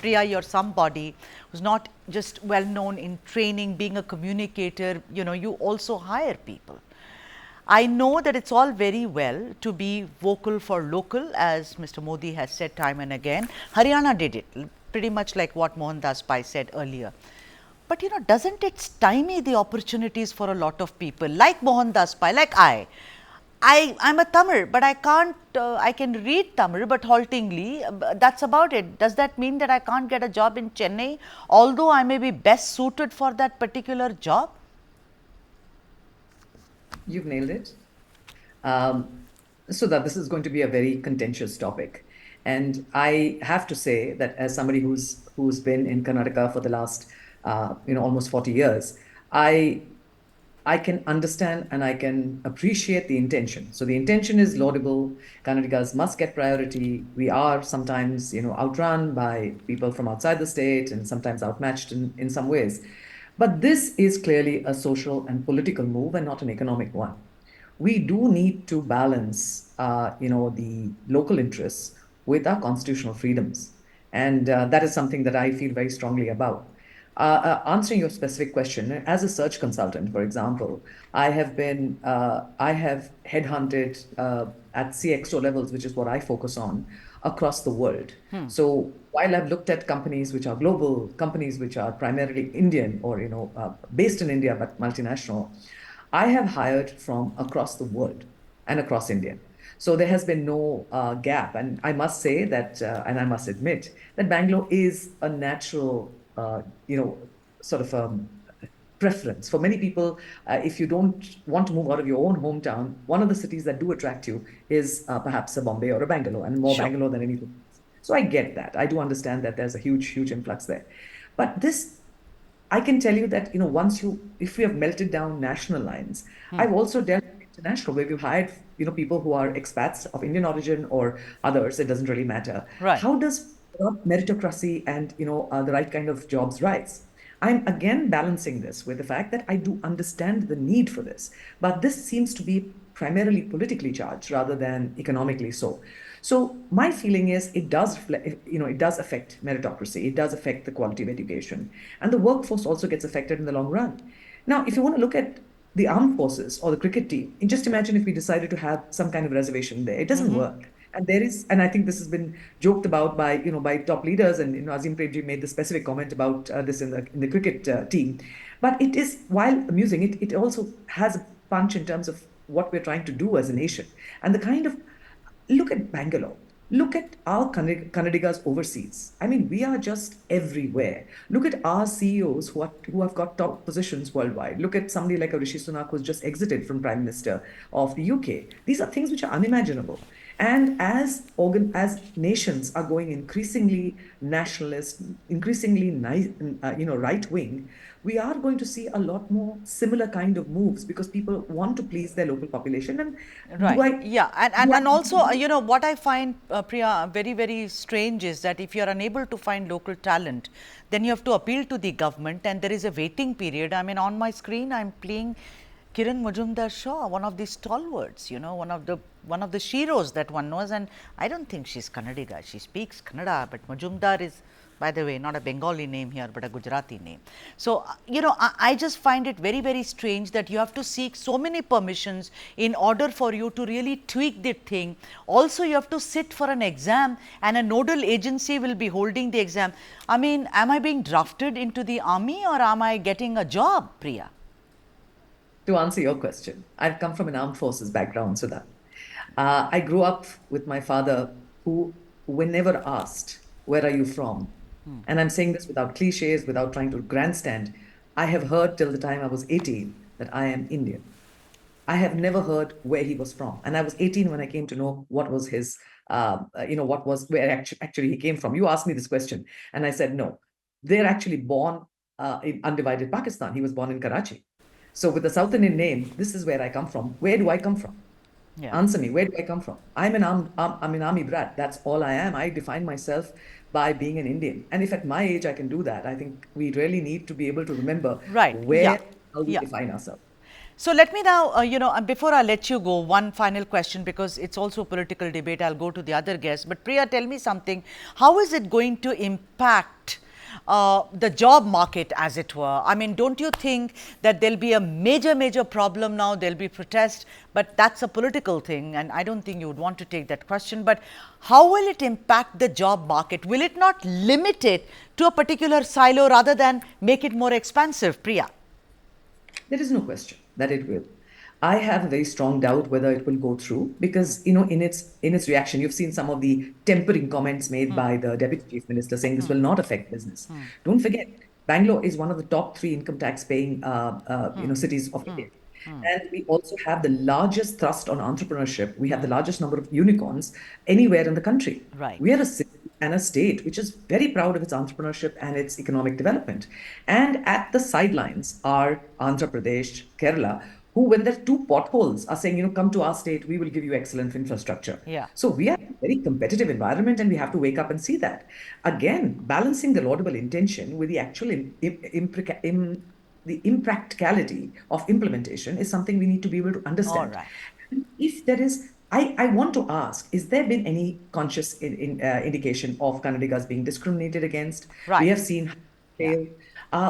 Priya, you're somebody who's not just well known in training, being a communicator, you also hire people. I know that it's all very well to be vocal for local, as Mr. Modi has said time and again. Haryana did it, pretty much like what Mohandas Pai said earlier. But doesn't it stymie the opportunities for a lot of people like Mohandas Pai, like I'm a Tamil, but I can't, I can read Tamil, but haltingly, that's about it. Does that mean that I can't get a job in Chennai, although I may be best suited for that particular job? You've nailed it. So that this is going to be a very contentious topic. And I have to say that as somebody who's been in Karnataka for the last almost 40 years, I can understand and I can appreciate the intention. So the intention is laudable. Kannadigas must get priority. We are sometimes, outrun by people from outside the state and sometimes outmatched in some ways. But this is clearly a social and political move and not an economic one. We do need to balance, the local interests with our constitutional freedoms. And that is something that I feel very strongly about. Answering your specific question, as a search consultant, for example, I have headhunted at CXO levels, which is what I focus on, across the world. So while I've looked at companies which are global, companies which are primarily Indian or based in India but multinational, I have hired from across the world and across India. So there has been no gap. And I must say that, and I must admit, that Bangalore is a natural, sort of preference. For many people, if you don't want to move out of your own hometown, one of the cities that do attract you is perhaps a Bombay or a Bangalore, and more Sure. Bangalore than anything. So I get that. I do understand that there's a huge, huge influx there. But this, I can tell you that, if we have melted down national lines, I've also dealt with international, where we've hired, people who are expats of Indian origin or others, it doesn't really matter. Right. How does meritocracy and, the right kind of jobs rise? I'm again balancing this with the fact that I do understand the need for this, but this seems to be primarily politically charged rather than economically so. So my feeling is it does affect meritocracy. It does affect the quality of education, and the workforce also gets affected in the long run. Now, if you want to look at the armed forces or the cricket team, just imagine if we decided to have some kind of reservation there. It doesn't work. And I think this has been joked about by top leaders, and Azim Premji made the specific comment about this in the cricket team. But it is, while amusing, it also has a punch in terms of what we're trying to do as a nation, and the kind of, look at Bangalore. Look at our Kannadigas overseas. I mean, we are just everywhere. Look at our CEOs who have got top positions worldwide. Look at somebody like a Rishi Sunak who's just exited from Prime Minister of the UK. These are things which are unimaginable. And as nations are going increasingly nationalist, increasingly right wing, we are going to see a lot more similar kind of moves because people want to please their local population. And Right. Yeah. And also, what I find, Priya, very, very strange is that if you are unable to find local talent, then you have to appeal to the government, and there is a waiting period. I mean, on my screen, I'm playing Kiran Majumdar Shaw, one of the stalwarts, one of the sheroes that one knows. And I don't think she's Kannadiga. She speaks Kannada, but Majumdar is, by the way, not a Bengali name here, but a Gujarati name. So, I just find it very, very strange that you have to seek so many permissions in order for you to really tweak the thing. Also, you have to sit for an exam, and a nodal agency will be holding the exam. I mean, am I being drafted into the army, or am I getting a job, Priya? To answer your question, I've come from an armed forces background, Sudha. I grew up with my father, who, whenever asked, "Where are you from?" And I'm saying this without cliches, without trying to grandstand, I have heard till the time I was 18 that I am Indian. I have never heard where he was from. And I was 18 when I came to know what was his, where actually he came from. You asked me this question, and I said, no, they're actually born in undivided Pakistan. He was born in Karachi. So with the South Indian name, this is where I come from. Where do I come from? Yeah. Answer me, where do I come from? I'm an army brat. That's all I am. I define myself by being an Indian. And if at my age I can do that, I think we really need to be able to remember Right. where, Yeah. how we Yeah. define ourselves. So let me now, before I let you go, one final question, because it's also a political debate. I'll go to the other guests. But Priya, tell me something. How is it going to impact the job market, as it were? I mean, don't you think that there'll be a major problem now? There'll be protest, but that's a political thing, and I don't think you would want to take that question. But how will it impact the job market? Will it not limit it to a particular silo rather than make it more expansive, Priya? There is no question that it will. I have a very strong doubt whether it will go through because, in its reaction, you've seen some of the tempering comments made by the Deputy Chief Minister saying this will not affect business. Don't forget, Bangalore is one of the top three income tax paying, cities of India. And we also have the largest thrust on entrepreneurship. We have the largest number of unicorns anywhere in the country. Right. We are a city and a state which is very proud of its entrepreneurship and its economic development. And at the sidelines are Andhra Pradesh, Kerala, who, when there are two potholes, are saying, come to our state, we will give you excellent infrastructure. Yeah. So we are in a very competitive environment and we have to wake up and see that. Again, balancing the laudable intention with the actual the impracticality of implementation is something we need to be able to understand. All right. If there is, I want to ask, is there been any conscious indication of Kannadigas being discriminated against? Right. We have seen fail.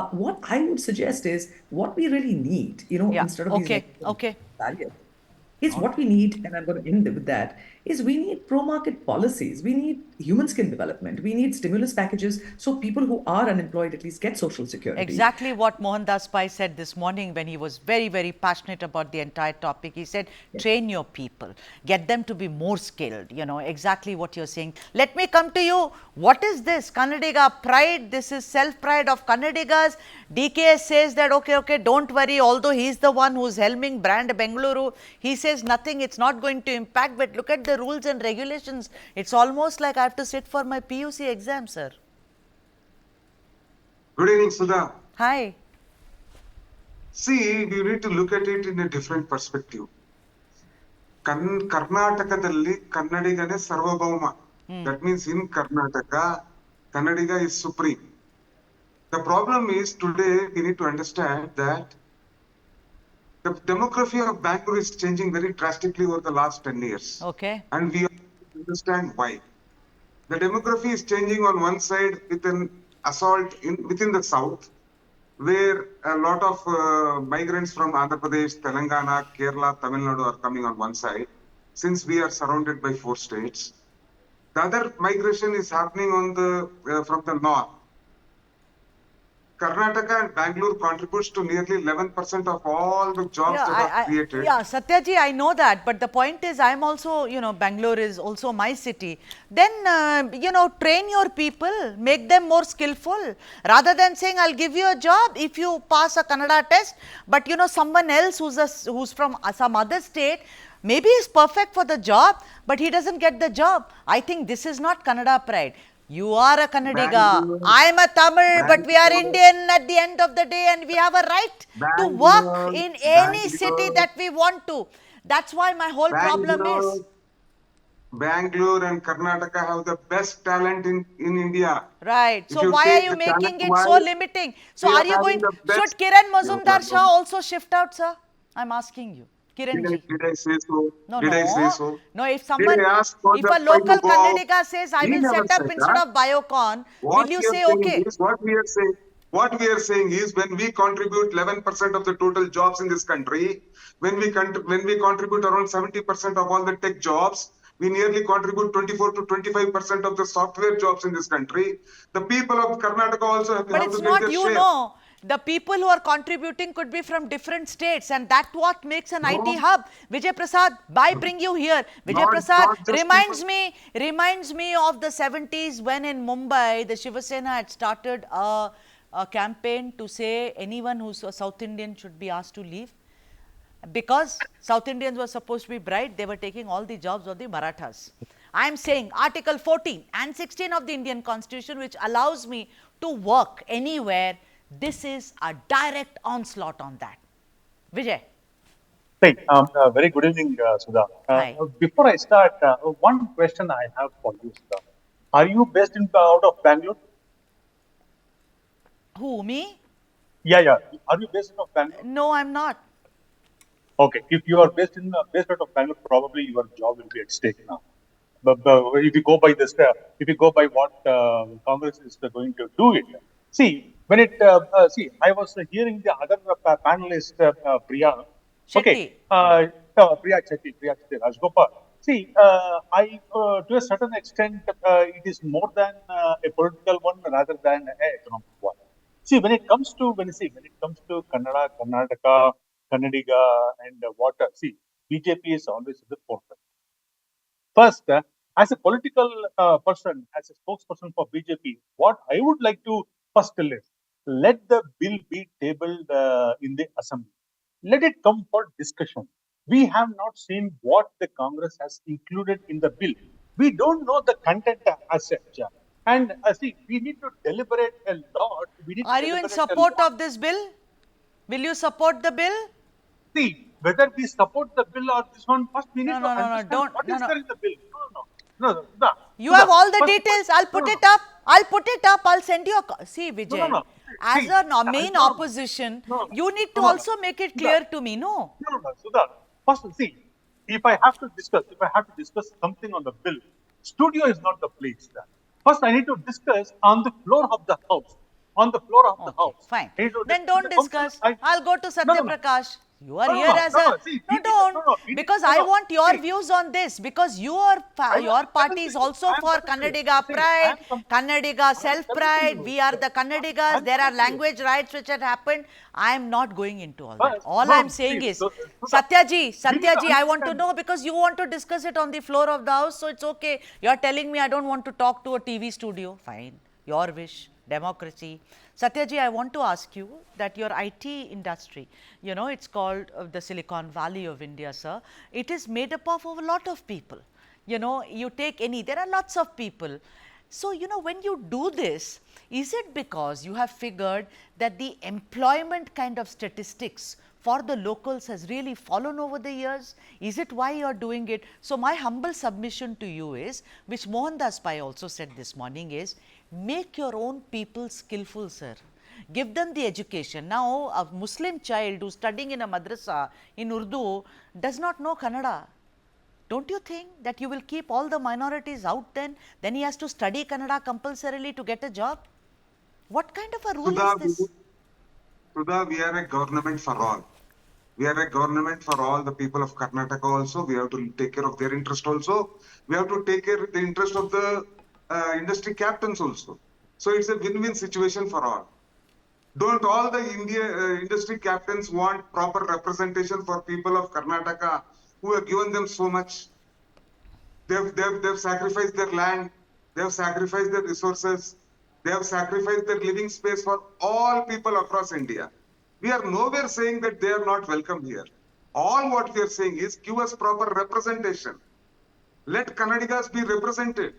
What I would suggest is what we really need, instead of these barriers, is what we need, and I'm going to end with that, is we need pro-market policies. We need human skill development. We need stimulus packages so people who are unemployed at least get social security. Exactly what Mohandas Pai said this morning when he was very passionate about the entire topic. He said, train your people, get them to be more skilled, exactly what you're saying. Let me come to you. What is this? Kannadiga pride. This is self-pride of Kannadigas. DKS says that, okay, don't worry, although he's the one who's helming brand Bengaluru, he says nothing, it's not going to impact, but look at the rules and regulations. It's almost like I have to sit for my PUC exam, sir. Good evening, Sudha. Hi. See, we need to look at it in a different perspective. Karnatakadalli Kannadigaನೆ sarvabhauma. That means in Karnataka, Kannadiga is supreme. The problem is today we need to understand that the demography of Bangalore is changing very drastically over the last 10 years. Okay. And we have to understand why. The demography is changing on one side with an assault within the south, where a lot of migrants from Andhra Pradesh, Telangana, Kerala, Tamil Nadu are coming on one side, since we are surrounded by 4 states. The other migration is happening on from the north. Karnataka and Bangalore contributes to nearly 11% of all the jobs that are created. Satyaji, I know that, but the point is I'm also, Bangalore is also my city. Then, train your people, make them more skillful, rather than saying I'll give you a job if you pass a Kannada test, but someone else who's from some other state, maybe is perfect for the job, but he doesn't get the job. I think this is not Kannada pride. You are a Kannadiga, I am a Tamil, but we are Indian at the end of the day, and we have a right to work in any city that we want to. That's why my whole problem is. Bangalore and Karnataka have the best talent in India. Right. So why are you making it so limiting? So are you going, should Kiran Mazumdar Shah also shift out, sir? I'm asking you. Did I say so? No, did I say so? No, if someone, if a local Kannadiga says, I will set up instead of Biocon, will you say okay? What we are saying is when we contribute 11% of the total jobs in this country, when we contribute around 70% of all the tech jobs, we nearly contribute 24 to 25% of the software jobs in this country. The people of Karnataka also have to get their share. The people who are contributing could be from different states, and that's what makes an IT hub. Vijay Prasad, I bring you here. Vijay Prasad reminds me of the 70s when in Mumbai, the Shiva Sena had started a campaign to say anyone who's a South Indian should be asked to leave. Because South Indians were supposed to be bright, they were taking all the jobs of the Marathas. I am saying Article 14 and 16 of the Indian Constitution, which allows me to work anywhere, this is a direct onslaught on that. Vijay. Right. Very good evening, Sudha. Before I start, one question I have for you, Sudha. Are you based out of Bangalore? Who, me? Yeah. Are you based out of Bangalore? No, I'm not. Okay, if you are based out of Bangalore, probably your job will be at stake now. But if you go by this, if you go by what Congress is going to do it, see when it see, I was hearing the other panelist Priya, okay, Shetty. Priya Chetty Rajagopal. See, I to a certain extent, it is more than a political one rather than an economic one. See, when it comes to Kannada, Karnataka, Kannadiga, and water, see, BJP is always at the forefront. First, as a political person, as a spokesperson for BJP, what I would like to first tell is let the bill be tabled in the assembly. Let it come for discussion. We have not seen what the Congress has included in the bill. We don't know the content as such. And see, we need to deliberate a lot. We need to Are you in deliberate a support lot. of this bill? Will you support the bill? See, whether we support the bill or this one, first we need No, to no, no, no, understand don't, what no, is no. there in the bill. No, You have all the first, details. I'll no, put no, it up. I'll put it up. I'll send you a. See, no, no, Vijay, no. as See, a main no, opposition, no, you need to no, no. also make it Sudha, clear to me. No. Sudha. First, see, if I have to discuss something on the bill, studio is not the place. First, I need to discuss on the floor of the house. On the floor of the Okay, house. fine. I need to Then discuss in don't the council. discuss. I'll go to No, no, Satya no. Prakash. You are No, no, here no, as no, a. no. See, No, don't. we need, Because no, I no. want your See, views on this. Because your I'm telling party is to you. also I'm for telling to you. Kannadiga See, pride, Kannadiga I'm self telling to pride. you. We are the Kannadigas. I'm There are telling to you. language rights which have happened. I am not going into all that. First, All I no, am see, saying is, so, Sudha, we need to Satyaji, I want to understand. know because you want to discuss it on the floor of the house. So it's okay. You are telling me I don't want to talk to a TV studio. Fine. Your wish. Democracy. Satyaji, I want to ask you that your IT industry, you know, it's called the Silicon Valley of India, sir. It is made up of a lot of people. You know, you take any, there are lots of people. So, you know, when you do this, is it because you have figured that the employment kind of statistics for the locals has really fallen over the years? Is it why you are doing it? So, my humble submission to you is, which Mohandas Pai also said this morning is, make your own people skillful, sir. Give them the education. Now, a Muslim child who's studying in a madrasa in Urdu does not know Kannada. Don't you think that you will keep all the minorities out then? Then he has to study Kannada compulsorily to get a job? What kind of a rule is Sudha, this? Sudha, we are a government for all. We are a government for all the people of Karnataka also. We have to take care of their interest also. We have to take care of the interest of the industry captains also. So it's a win-win situation for all. Don't all the industry captains want proper representation for people of Karnataka who have given them so much? They've sacrificed their land, they've sacrificed their resources, they have sacrificed their living space for all people across India. We are nowhere saying that they are not welcome here. All what we are saying is give us proper representation. Let Kannadigas be represented.